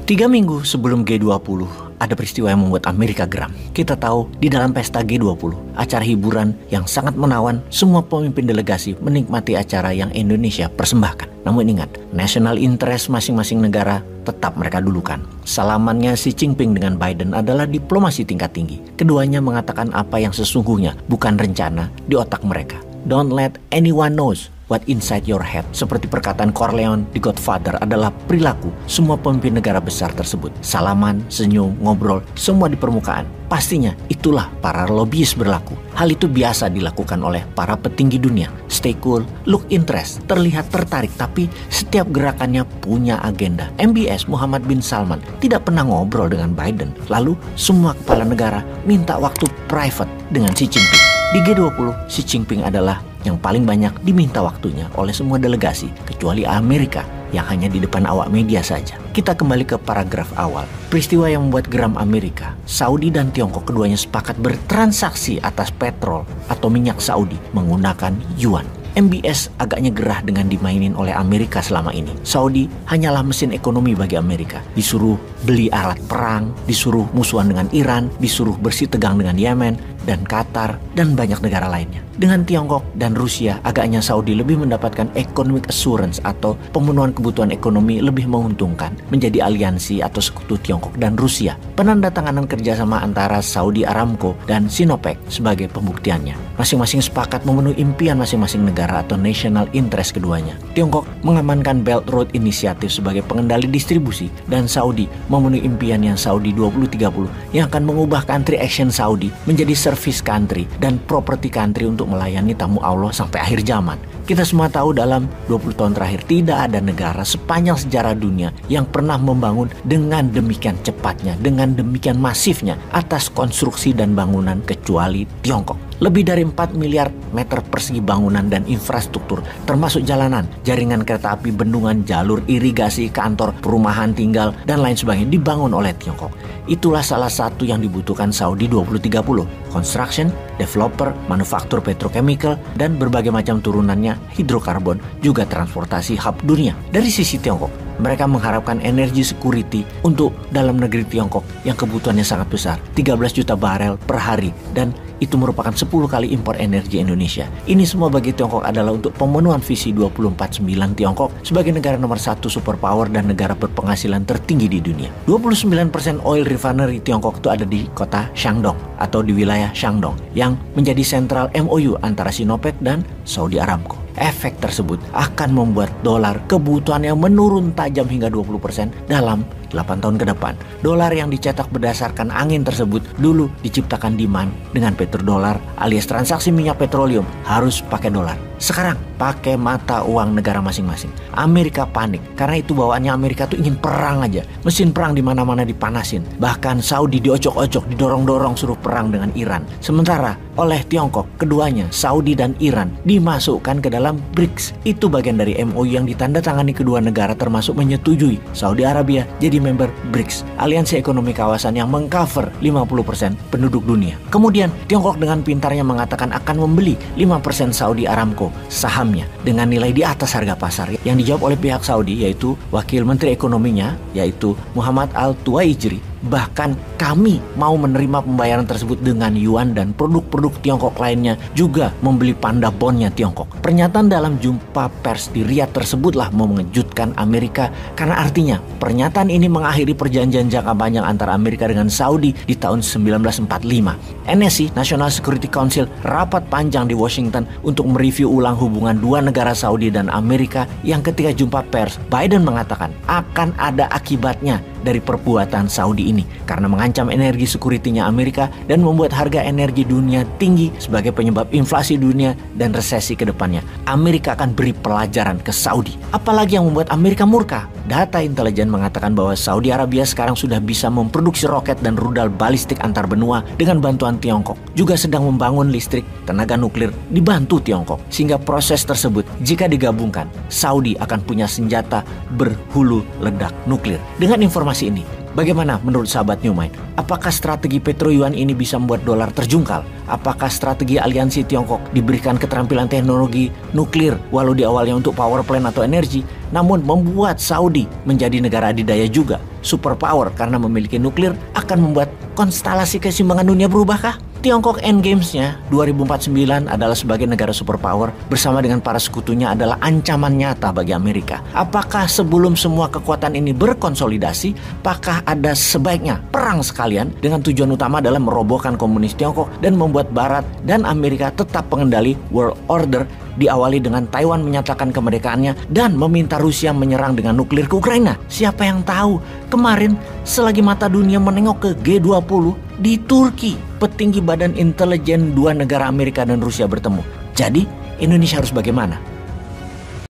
3 minggu sebelum G20, ada peristiwa yang membuat Amerika geram. Kita tahu di dalam pesta G20, acara hiburan yang sangat menawan, semua pemimpin delegasi menikmati acara yang Indonesia persembahkan. Namun ingat, national interest masing-masing negara tetap mereka dulukan. Salamannya Xi Jinping dengan Biden adalah diplomasi tingkat tinggi. Keduanya mengatakan apa yang sesungguhnya, bukan rencana di otak mereka. Don't let anyone knows what inside your head. Seperti perkataan Corleone di Godfather adalah perilaku semua pemimpin negara besar tersebut. Salaman, senyum, ngobrol, semua di permukaan. Pastinya itulah para lobbyis berlaku. Hal itu biasa dilakukan oleh para petinggi dunia. Stay cool, look interest, terlihat tertarik, tapi setiap gerakannya punya agenda. MBS Muhammad bin Salman tidak pernah ngobrol dengan Biden. Lalu semua kepala negara minta waktu private dengan Xi Jinping. Di G20, Xi Jinping adalah yang paling banyak diminta waktunya oleh semua delegasi, kecuali Amerika yang hanya di depan awak media saja. Kita kembali ke paragraf awal. Peristiwa yang membuat geram Amerika, Saudi dan Tiongkok keduanya sepakat bertransaksi atas petrol atau minyak Saudi menggunakan yuan. MBS agaknya gerah dengan dimainin oleh Amerika selama ini. Saudi hanyalah mesin ekonomi bagi Amerika. Disuruh beli alat perang, disuruh musuhan dengan Iran, disuruh bersih tegang dengan Yemen dan Qatar dan banyak negara lainnya. Dengan Tiongkok dan Rusia, agaknya Saudi lebih mendapatkan economic assurance atau pemenuhan kebutuhan ekonomi lebih menguntungkan menjadi aliansi atau sekutu Tiongkok dan Rusia. Penandatanganan kerjasama antara Saudi Aramco dan Sinopec sebagai pembuktiannya. Masing-masing sepakat memenuhi impian masing-masing negara atau national interest keduanya. Tiongkok mengamankan Belt Road Initiative sebagai pengendali distribusi dan Saudi memenuhi impian yang Saudi 2030 yang akan mengubah country action Saudi menjadi service country dan property country untuk melayani tamu Allah sampai akhir zaman. Kita semua tahu dalam 20 tahun terakhir tidak ada negara sepanjang sejarah dunia yang pernah membangun dengan demikian cepatnya, dengan demikian masifnya atas konstruksi dan bangunan kecuali Tiongkok. Lebih dari 4 miliar meter persegi bangunan dan infrastruktur, termasuk jalanan, jaringan kereta api, bendungan, jalur irigasi, kantor, perumahan tinggal, dan lain sebagainya dibangun oleh Tiongkok. Itulah salah satu yang dibutuhkan Saudi 2030. Construction, developer, manufaktur petrochemical, dan berbagai macam turunannya, hidrokarbon, juga transportasi hub dunia. Dari sisi Tiongkok, mereka mengharapkan energi security untuk dalam negeri Tiongkok yang kebutuhannya sangat besar, 13 juta barel per hari, dan itu merupakan 10 kali impor energi Indonesia. Ini semua bagi Tiongkok adalah untuk pemenuhan visi 249 Tiongkok sebagai negara nomor 1 superpower dan negara berpenghasilan tertinggi di dunia. 29% oil refinery Tiongkok itu ada di kota Shandong atau di wilayah Shandong yang menjadi sentral MOU antara Sinopec dan Saudi Aramco. Efek tersebut akan membuat dolar kebutuhannya menurun tajam hingga 20% dalam 8 tahun ke depan. Dolar yang dicetak berdasarkan angin tersebut dulu diciptakan demand dengan petrodolar alias transaksi minyak petroleum harus pakai dolar. Sekarang pakai mata uang negara masing-masing. Amerika panik karena itu bawaannya Amerika tuh ingin perang aja. Mesin perang di mana-mana dipanasin. Bahkan Saudi diocok-ocok, didorong-dorong suruh perang dengan Iran. Sementara oleh Tiongkok, keduanya Saudi dan Iran dimasukkan ke dalam BRICS. Itu bagian dari MOU yang ditandatangani kedua negara termasuk menyetujui Saudi Arabia jadi member BRICS, aliansi ekonomi kawasan yang mengcover 50% penduduk dunia. Kemudian Tiongkok dengan pintarnya mengatakan akan membeli 5% Saudi Aramco sahamnya dengan nilai di atas harga pasar. Yang dijawab oleh pihak Saudi yaitu Wakil Menteri Ekonominya yaitu Muhammad Al-Tuwaijri. Bahkan kami mau menerima pembayaran tersebut dengan yuan dan produk-produk Tiongkok lainnya juga membeli panda bondnya Tiongkok. Pernyataan dalam jumpa pers di Riyadh tersebutlah mengejutkan Amerika karena artinya pernyataan ini mengakhiri perjanjian jangka panjang antara Amerika dengan Saudi di tahun 1945. NSC, National Security Council, rapat panjang di Washington untuk mereview ulang hubungan dua negara Saudi dan Amerika yang ketika jumpa pers, Biden mengatakan akan ada akibatnya dari perbuatan Saudi ini karena mengancam energi security-nya Amerika dan membuat harga energi dunia tinggi sebagai penyebab inflasi dunia dan resesi ke depannya. Amerika akan beri pelajaran ke Saudi. Apalagi yang membuat Amerika murka? Data intelijen mengatakan bahwa Saudi Arabia sekarang sudah bisa memproduksi roket dan rudal balistik antar benua dengan bantuan Tiongkok. Juga sedang membangun listrik tenaga nuklir dibantu Tiongkok. Sehingga proses tersebut jika digabungkan, Saudi akan punya senjata berhulu ledak nuklir. Dengan informasi ini, Bagaimana menurut sahabat New Mind? Apakah strategi Petro Yuan ini bisa membuat dolar terjungkal? Apakah strategi aliansi Tiongkok diberikan keterampilan teknologi nuklir walau di awalnya untuk power plant atau energi, namun membuat Saudi menjadi negara adidaya juga, superpower karena memiliki nuklir, akan membuat konstelasi keseimbangan dunia berubahkah? Tiongkok endgamesnya 2049 adalah sebagai negara superpower bersama dengan para sekutunya adalah ancaman nyata bagi Amerika. Apakah sebelum semua kekuatan ini berkonsolidasi, apakah ada sebaiknya perang sekalian dengan tujuan utama adalah merobohkan komunis Tiongkok dan membuat Barat dan Amerika tetap pengendali world order, diawali dengan Taiwan menyatakan kemerdekaannya dan meminta Rusia menyerang dengan nuklir ke Ukraina? Siapa yang tahu? Kemarin selagi mata dunia menengok ke G20 di Turki, petinggi badan intelijen dua negara Amerika dan Rusia bertemu. Jadi Indonesia harus bagaimana?